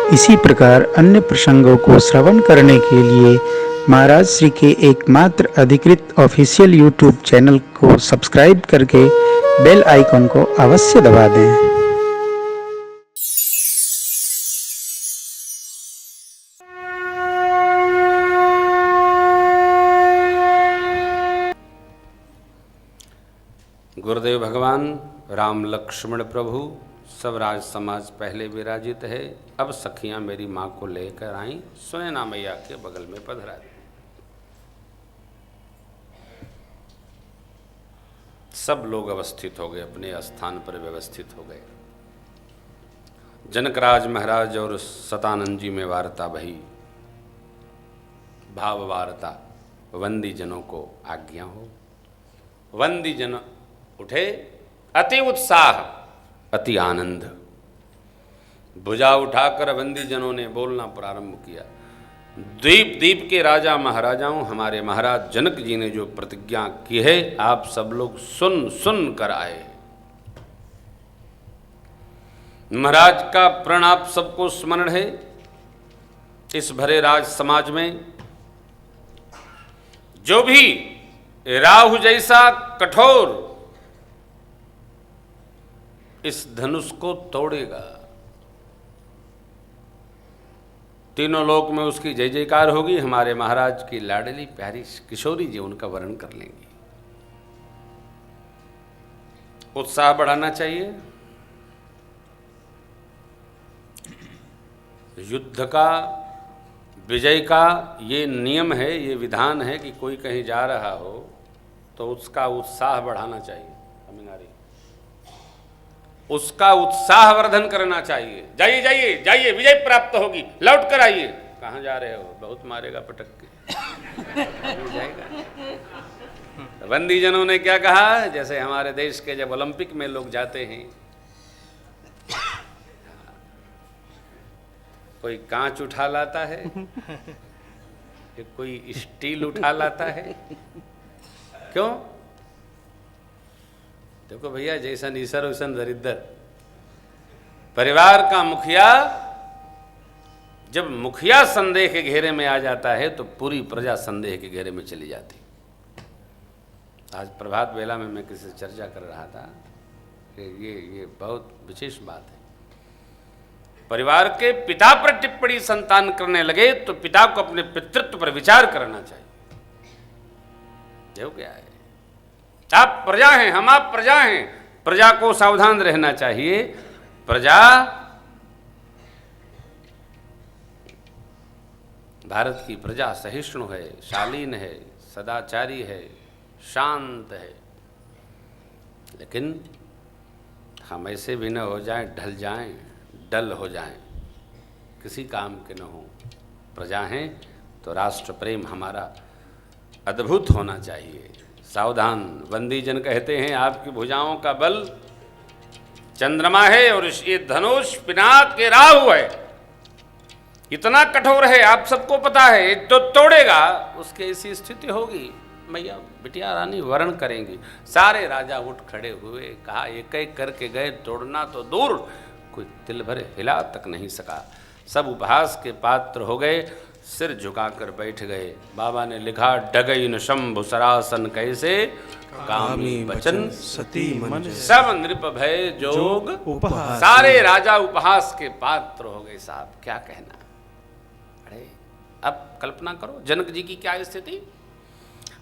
इसी प्रकार अन्य प्रसंगों को श्रवण करने के लिए महाराज श्री के एकमात्र अधिकृत ऑफिशियल यूट्यूब चैनल को सब्सक्राइब करके बेल आइकन को अवश्य दबा दें। गुरुदेव भगवान राम लक्ष्मण प्रभु सब राज समाज पहले विराजित है। अब सखियां मेरी माँ को लेकर आई, सुनैना मैया के बगल में पधरा दी। सब लोग अवस्थित हो गए, अपने स्थान पर व्यवस्थित हो गए। जनकराज महाराज और सतानंद जी में वार्ता भई, भाव वार्ता। वंदी जनों को आज्ञा हो। वंदी जन उठे, अति उत्साह, अति आनंद। भुजा उठाकर बंदी जनों ने बोलना प्रारंभ किया। द्वीप द्वीप के राजा महाराजाओं, हमारे महाराज जनक जी ने जो प्रतिज्ञा की है, आप सब लोग सुन सुन कर आए। महाराज का प्रण आप सबको स्मरण है। इस भरे राज समाज में जो भी राहु जैसा कठोर इस धनुष को तोड़ेगा, तीनों लोक में उसकी जय जयकार होगी। हमारे महाराज की लाडली प्यारी किशोरी जी उनका वर्णन कर लेंगे। उत्साह बढ़ाना चाहिए। युद्ध का, विजय का ये नियम है, ये विधान है कि कोई कहीं जा रहा हो तो उसका उत्साह बढ़ाना चाहिए। उसका उत्साह वर्धन करना चाहिए। जाइए जाइए जाइए, विजय प्राप्त होगी, लौट कर आइए। कहाँ जा रहे हो? बहुत मारेगा पटक के। जाएगा। बंदी जनों ने क्या कहा? जैसे हमारे देश के जब ओलंपिक में लोग जाते हैं, कोई कांच उठा लाता है, कोई स्टील उठा लाता है। क्यों? देखो भैया, जैसन ईश्वर वैसन दरिद्र। परिवार का मुखिया जब मुखिया संदेह के घेरे में आ जाता है तो पूरी प्रजा संदेह के घेरे में चली जाती। आज प्रभात बेला में मैं किसी से चर्चा कर रहा था कि ये बहुत विशेष बात है। परिवार के पिता पर टिप्पणी संतान करने लगे तो पिता को अपने पितृत्व पर विचार करना चाहिए। देखो क्या है, आप प्रजा हैं, हम आप प्रजा हैं। प्रजा को सावधान रहना चाहिए। प्रजा भारत की प्रजा सहिष्णु है, शालीन है, सदाचारी है, शांत है। लेकिन हम ऐसे भी न हो जाएं, ढल जाएं, डल हो जाएं, किसी काम के न हो। प्रजा हैं तो राष्ट्र प्रेम हमारा अद्भुत होना चाहिए। सावधान। बंदी जन कहते हैं, आपकी भुजाओं का बल चंद्रमा है और ये धनुष पिनाक के राहु है। इतना कठोर है, आप सबको पता है। जो तोड़ेगा उसकी ऐसी स्थिति होगी। मैया बिटिया रानी वर्ण करेंगी। सारे राजा उठ खड़े हुए, कहा एक एक करके गए, तोड़ना तो दूर, कोई तिल भर हिला तक नहीं सका। सब उपहास के पात्र हो गए, सिर झुकाकर बैठ गए। बाबा ने लिखा, डगइन शंभु सरासन कैसे, कामी बचन सती मन, सब नृप भय जोग उपहास। सारे राजा उपहास के पात्र हो गए। साहब क्या कहना। अरे अब कल्पना करो जनक जी की क्या स्थिति।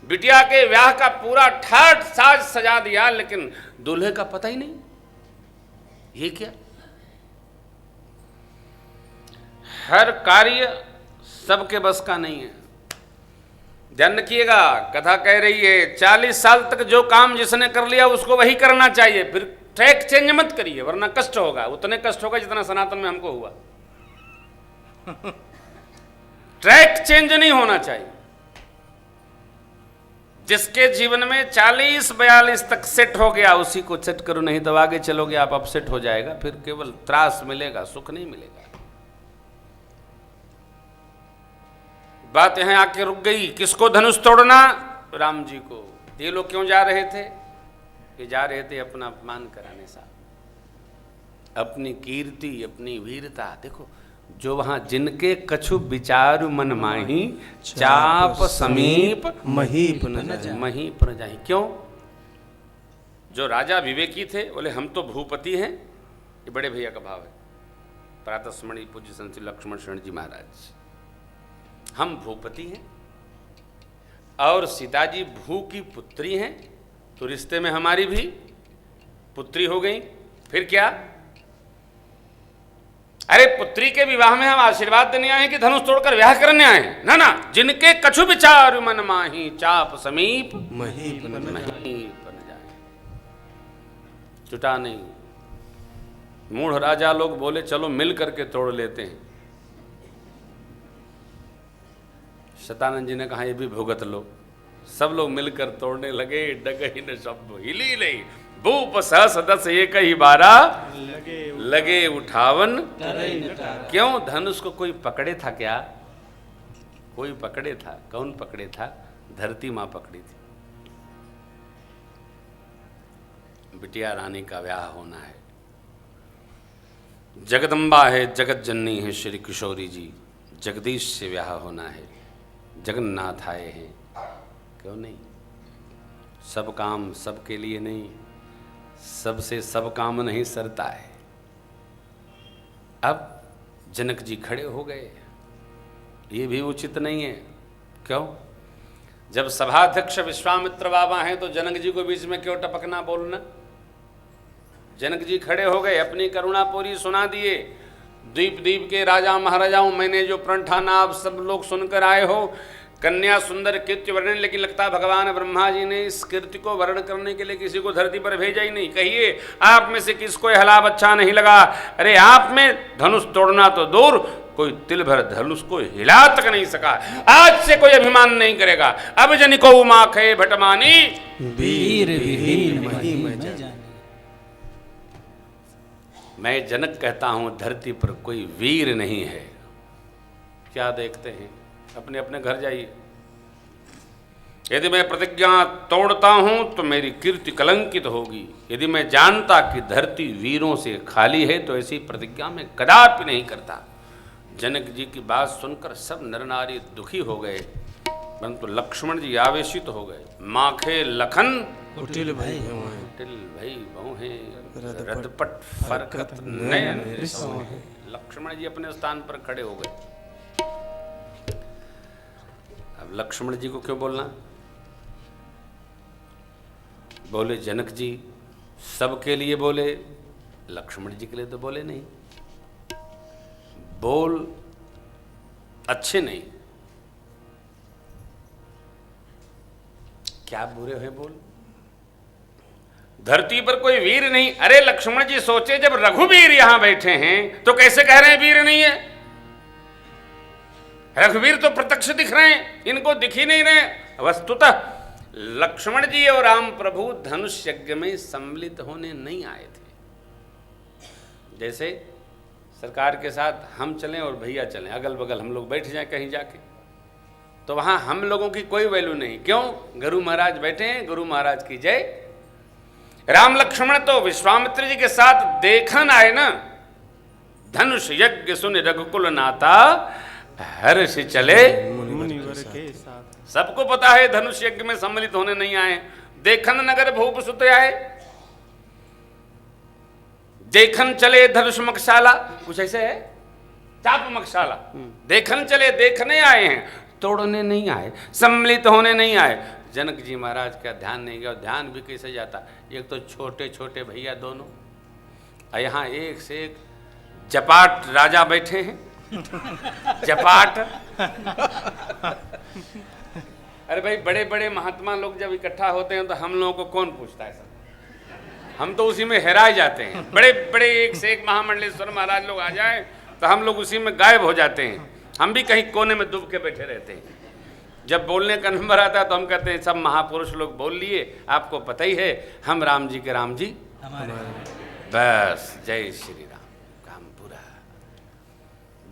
बिटिया के ब्याह का पूरा ठाट साज सजा दिया, लेकिन दूल्हे का पता ही नहीं। ये क्या? हर कार्य सबके बस का नहीं है। ध्यान रखिएगा, कथा कह रही है 40 साल तक जो काम जिसने कर लिया उसको वही करना चाहिए। फिर ट्रैक चेंज मत करिए, वरना कष्ट होगा। उतने कष्ट होगा जितना सनातन में हमको हुआ। ट्रैक चेंज नहीं होना चाहिए। जिसके जीवन में 40-42 तक सेट हो गया उसी को सेट करो, नहीं तो आगे चलोगे आप अपसेट हो जाएगा। फिर केवल त्रास मिलेगा, सुख नहीं मिलेगा। बात यहां आके रुक गई। किसको धनुष तोड़ना? राम जी को। ये लोग क्यों जा रहे थे? ये जा रहे थे अपना अपमान कराने साहब, अपनी कीर्ति, अपनी वीरता। देखो जो वहां जिनके कछु विचार मन माही चाप समीप महीप न जाए। महीप न जाही। क्यों? जो राजा विवेकी थे बोले हम तो भूपति हैं, ये बड़े भैया का भाव है। प्रातस्मरणीय पूज्य संत लक्ष्मण शरण जी महाराज, हम भूपति हैं और सीता जी भू की पुत्री हैं, तो रिश्ते में हमारी भी पुत्री हो गई। फिर क्या? अरे पुत्री के विवाह में हम आशीर्वाद देने आए कि धनुष तोड़कर ब्याह करने आए? ना ना, जिनके कछु विचार मन माही चाप समीप महीप न जाए। महीप न जाए। जुटा नहीं। मूढ़ राजा लोग बोले चलो मिल करके तोड़ लेते हैं। शतानंद जी ने कहा ये भी भुगत लो। सब लोग मिलकर तोड़ने लगे, डगही न शब्द हिली नहीं। भूप सहस दस एक ही बारा लगे उठावन। क्यों? धनुष को कोई पकड़े था क्या? कोई पकड़े था? कौन पकड़े था? धरती मां पकड़ी थी। बिटिया रानी का ब्याह होना है, जगदम्बा है, जगत जननी है श्री किशोरी जी, जगदीश से ब्याह होना है, जगन्नाथ आए हैं। क्यों नहीं? सब काम सबके लिए नहीं, सबसे सब काम नहीं सरता है। अब जनक जी खड़े हो गए, ये भी उचित नहीं है। क्यों? जब सभाध्यक्ष विश्वामित्र बाबा हैं तो जनक जी को बीच में क्यों टपकना बोलना? जनक जी खड़े हो गए, अपनी करुणा पूरी सुना दिए। द्वीप द्वीप के राजा महाराजाओं, मैंने जो प्रण ठाना आप सब लोग सुनकर आए हो। कन्या सुंदर कीर्ति वर्णन, लेकिन लगता भगवान ब्रह्मा जी ने इस कीर्ति को वर्ण करने के लिए किसी को धरती पर भेजा ही नहीं। कहिए आप में से किसको यह लाभ अच्छा नहीं लगा? अरे आप में धनुष तोड़ना तो दूर, कोई तिल भर धनुष को हिला तक नहीं सका। आज से कोई अभिमान नहीं करेगा। अब जनिको माखे भटमानी वीर विहीन महीम न जाए। मैं जनक कहता हूं धरती पर कोई वीर नहीं है। क्या देखते हैं? अपने अपने घर जाइए। यदि मैं प्रतिज्ञा तोड़ता हूं तो मेरी कीर्ति कलंकित होगी। यदि मैं जानता कि धरती वीरों से खाली है तो ऐसी प्रतिज्ञा में कदापि नहीं करता। जनक जी की बात सुनकर सब नर नारी दुखी हो गए, परंतु लक्ष्मण जी आवेशित हो गए। माखे लखन कुटिल भई कुटिल भई बहु रदपट फरकत नयन रिसोहे। लक्ष्मण जी अपने स्थान पर खड़े हो गए। अब लक्ष्मण जी को क्यों बोलना? बोले जनक जी सबके लिए बोले, लक्ष्मण जी के लिए तो बोले नहीं। बोल अच्छे नहीं, क्या बुरे हैं बोल? धरती पर कोई वीर नहीं। अरे लक्ष्मण जी सोचे, जब रघुवीर यहां बैठे हैं तो कैसे कह रहे हैं वीर नहीं है? रघुवीर तो प्रत्यक्ष दिख रहे हैं, इनको दिख ही नहीं रहे। वस्तुतः लक्ष्मण जी और राम प्रभु धनुष यज्ञ में सम्मिलित होने नहीं आए थे। जैसे सरकार के साथ हम चलें और भैया चलें, अगल बगल हम लोग बैठ जाएं कहीं जाके, तो वहां हम लोगों की कोई वैल्यू नहीं। क्यों? गुरु महाराज बैठे हैं, गुरु महाराज की जय। राम लक्ष्मण तो विश्वामित्र जी के साथ देखन आए ना। धनुष यज्ञ सुन रघुकुल नाता हर्ष चले मुनिवर के साथ। सबको पता है धनुष यज्ञ में सम्मिलित होने नहीं आए। देखन नगर भूप सुत आए, देखन चले धनुष मकशाला, कुछ ऐसे है, चाप मकशाला। देखन चले, देखने आए हैं, तोड़ने नहीं आए, सम्मिलित होने नहीं आए। जनक जी महाराज का ध्यान नहीं गया। ध्यान भी कैसे जाता? एक तो छोटे छोटे भैया दोनों, और यहाँ एक से एक जपाट राजा बैठे हैं। जपाट। अरे भाई, बड़े बड़े महात्मा लोग जब इकट्ठा होते हैं तो हम लोगों को कौन पूछता है सब? हम तो उसी में हेराए जाते हैं। बड़े बड़े एक से एक महामंडलेश्वर महाराज लोग आ जाए तो हम लोग उसी में गायब हो जाते हैं। हम भी कहीं कोने में डूब के बैठे रहते हैं। जब बोलने का नंबर आता है तो हम कहते हैं सब महापुरुष लोग बोल लिए, आपको पता ही है हम राम जी के राम जी बस। जय श्री राम, काम पूरा।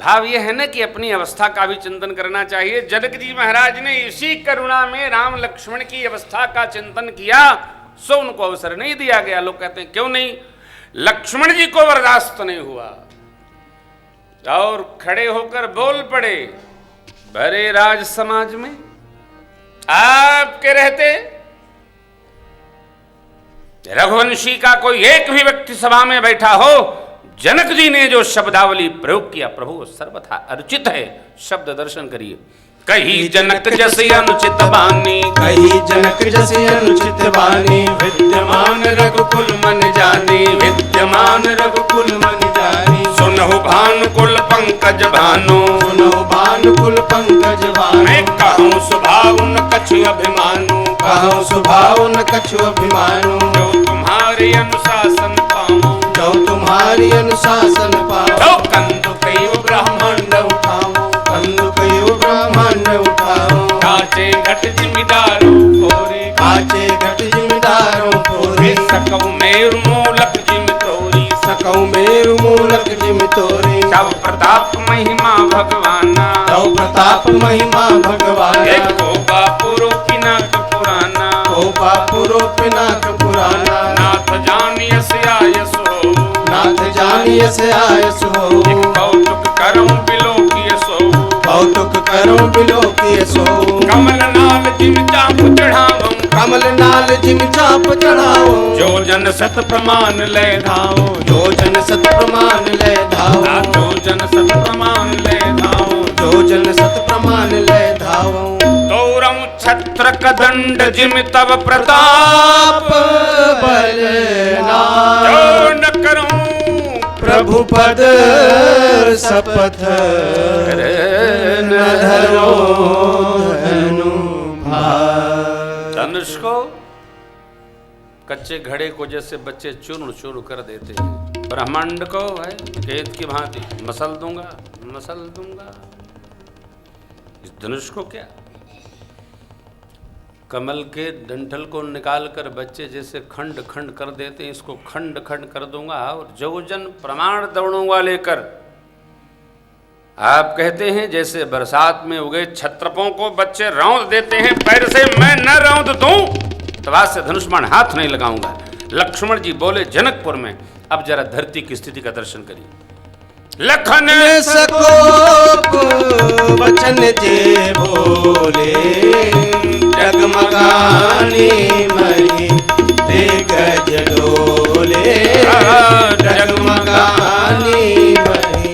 भाव ये है ना कि अपनी अवस्था का भी चिंतन करना चाहिए। जनक जी महाराज ने इसी करुणा में राम लक्ष्मण की अवस्था का चिंतन किया, सो उनको अवसर नहीं दिया गया। लोग कहते हैं क्यों नहीं? लक्ष्मण जी को बर्दाश्त नहीं हुआ। और खड़े होकर बोल पड़े, भरे राज समाज में आपके रहते रघुवंशी का कोई एक भी व्यक्ति सभा में बैठा हो, जनक जी ने जो शब्दावली प्रयोग किया प्रभु सर्वथा अर्चित है। शब्द दर्शन करिए। कही जनक जैसे अनुचित बानी, कही जनक जैसे अनुचित बानी, विद्यमान रघुकुल मन जानी, विद्यमान रघुकुल मन जानी। सुनहु भानुकुल पंकज भानु, सुनो भानुकुल पंकज भानु। मैं कहूँ स्वभाव न कछु अभिमानु, कहो स्वभाव न कछु अभिमानु। जो तुम्हारे अनुशासन पाऊं, जो तुम्हारी अनुशासन पाओ। तो कंदु कई ब्राह्मण उठाओ, कंदु कयो ब्राह्मण उठाओ। काचे घट जिम्मेदारो फोरे, काचे घट जिम्मेदारों फोरे। सकौ मेरु मूलक जिम तोरी, सकौ मेरु मूलक जिम तोरे। तव प्रताप महिमा भगवाना, तव प्रताप महिमा भगवान। एक कोपा पुरो पिनाक पुराना, कोपा पुरो पिनाक पुराना। नाथ जानियस आयस हो, नाथ जानियस आयस हो। एक कौतुक करऊं बिलो किय सो, कौतुक करो बिलो किय सो। कमल नाल जिम चाप चढ़ाऊं, कमल नाल जिम चाप चढ़ाओ। जो जन सत प्रमाण ले धाओ, जो जन सत प्रमाण ले धाओ। जो जन सत प्रमाण ले धाओ। जो जन सत प्रमाण ले धाओ। तोरम छत्र कदंड जिम तब आप प्रताप, बलना जो न करूं प्रभु पद शपथ न धरो धनु भार। धनुष को कच्चे घड़े को जैसे बच्चे चूर्ण चूर्ण कर देते हैं, ब्रह्मांड को है खेत की भांति मसल दूंगा, मसल दूंगा। इस धनुष को क्या, कमल के डंठल को निकालकर बच्चे जैसे खंड खंड कर देते हैं, इसको खंड खंड कर दूंगा और जोजन प्रमाण दौड़ूंगा लेकर। आप कहते हैं जैसे बरसात में उगे छत्रपों को बच्चे रौंद देते हैं पैर से, मैं न रौंद दूं तो आज से धनुष्मान हाथ नहीं लगाऊंगा। लक्ष्मण जी बोले जनकपुर में, अब जरा धरती की स्थिति का दर्शन करिए। लखन सको वचन जे बोले, जगमगानी मही दिग्गज डोले। जगमगानी मही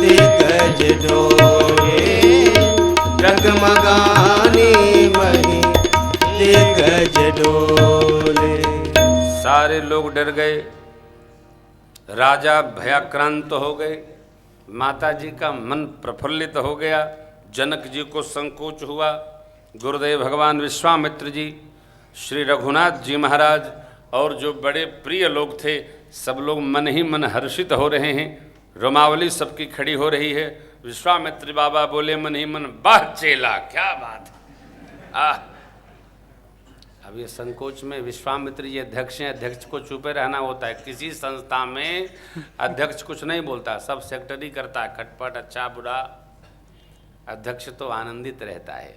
दिग्गज डोले। जगमगानी मही दिग्गज डोले। सारे लोग डर गए, राजा भयाक्रांत हो गए, माता जी का मन प्रफुल्लित हो गया, जनक जी को संकोच हुआ। गुरुदेव भगवान विश्वामित्र जी, श्री रघुनाथ जी महाराज और जो बड़े प्रिय लोग थे, सब लोग मन ही मन हर्षित हो रहे हैं। रोमावली सबकी खड़ी हो रही है। विश्वामित्र बाबा बोले मन ही मन, वाह चेला क्या बात है। अब ये संकोच में विश्वामित्र जी अध्यक्ष हैं, अध्यक्ष को चुपे रहना होता है। किसी संस्था में अध्यक्ष कुछ नहीं बोलता, सब सेक्रेटरी करता है खटपट, अच्छा बुरा। अध्यक्ष तो आनंदित रहता है।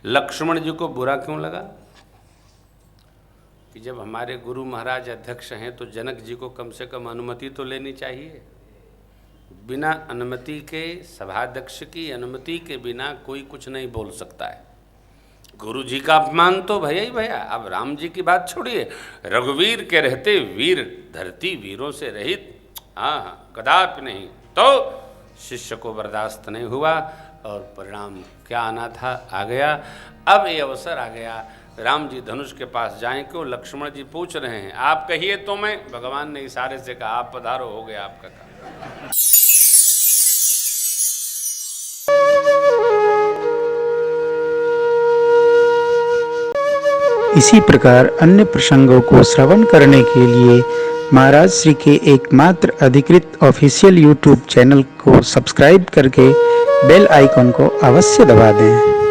लक्ष्मण जी को बुरा क्यों लगा कि जब हमारे गुरु महाराज अध्यक्ष हैं तो जनक जी को कम से कम अनुमति तो लेनी चाहिए। बिना अनुमति के, सभाध्यक्ष की अनुमति के बिना कोई कुछ नहीं बोल सकता है। गुरु जी का अपमान तो भया ही भया। अब राम जी की बात छोड़िए, रघुवीर के रहते वीर धरती वीरों से रहित, हाँ कदापि नहीं। तो शिष्य को बर्दाश्त नहीं हुआ और परिणाम क्या आना था आ गया। अब ये अवसर आ गया, राम जी धनुष के पास जाएं क्यों? लक्ष्मण जी पूछ रहे हैं, आप कहिए तो मैं। भगवान ने इशारे से कहा आप पधारो, हो गया आपका काम। इसी प्रकार अन्य प्रसंगों को श्रवण करने के लिए महाराज श्री के एकमात्र अधिकृत ऑफिशियल यूट्यूब चैनल को सब्सक्राइब करके बेल आइकॉन को अवश्य दबा दें।